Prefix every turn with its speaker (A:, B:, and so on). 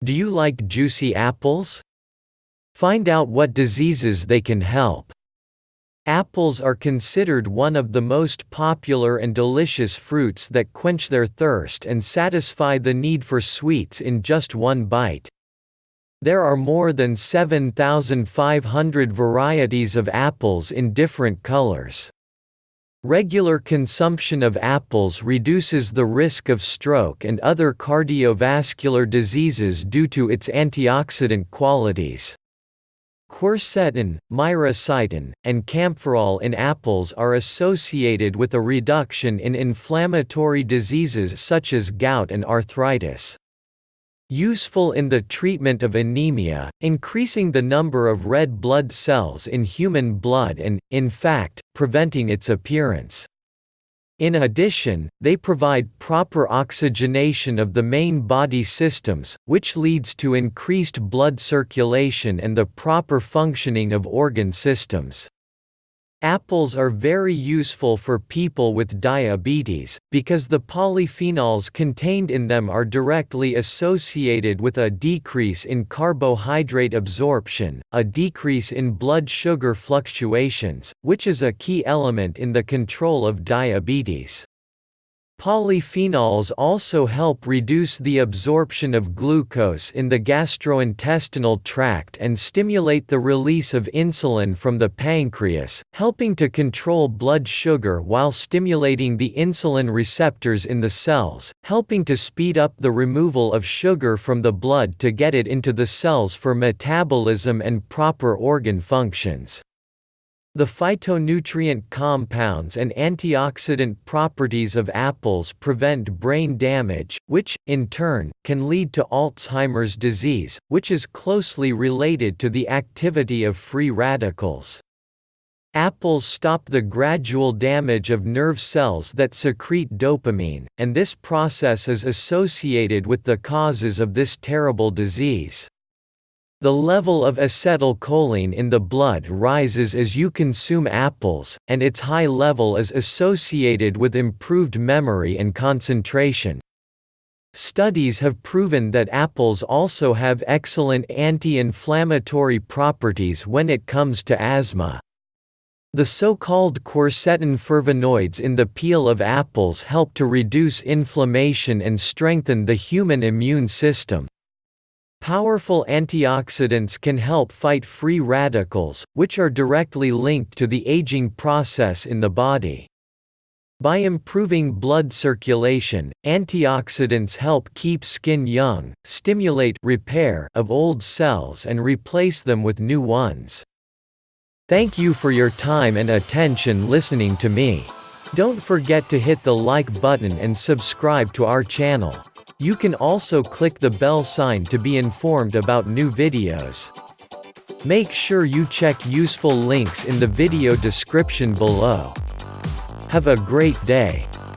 A: Do you like juicy apples? Find out what diseases they can help. Apples are considered one of the most popular and delicious fruits that quench their thirst and satisfy the need for sweets in just one bite. There are more than 7,500 varieties of apples in different colors. Regular consumption of apples reduces the risk of stroke and other cardiovascular diseases due to its antioxidant qualities. Quercetin, myricetin, and camphorol in apples are associated with a reduction in inflammatory diseases such as gout and arthritis. Useful in the treatment of anemia, increasing the number of red blood cells in human blood and, in fact, preventing its appearance. In addition, they provide proper oxygenation of the main body systems, which leads to increased blood circulation and the proper functioning of organ systems. Apples are very useful for people with diabetes, because the polyphenols contained in them are directly associated with a decrease in carbohydrate absorption, a decrease in blood sugar fluctuations, which is a key element in the control of diabetes. Polyphenols also help reduce the absorption of glucose in the gastrointestinal tract and stimulate the release of insulin from the pancreas, helping to control blood sugar while stimulating the insulin receptors in the cells, helping to speed up the removal of sugar from the blood to get it into the cells for metabolism and proper organ functions. The phytonutrient compounds and antioxidant properties of apples prevent brain damage, which, in turn, can lead to Alzheimer's disease, which is closely related to the activity of free radicals. Apples stop the gradual damage of nerve cells that secrete dopamine, and this process is associated with the causes of this terrible disease. The level of acetylcholine in the blood rises as you consume apples, and its high level is associated with improved memory and concentration. Studies have proven that apples also have excellent anti-inflammatory properties when it comes to asthma. The so-called quercetin flavonoids in the peel of apples help to reduce inflammation and strengthen the human immune system. Powerful antioxidants can help fight free radicals, which are directly linked to the aging process in the body. By improving blood circulation, antioxidants help keep skin young, stimulate repair of old cells and replace them with new ones. Thank you for your time and attention listening to me. Don't forget to hit the like button and subscribe to our channel. You can also click the bell sign to be informed about new videos. Make sure you check useful links in the video description below. Have a great day.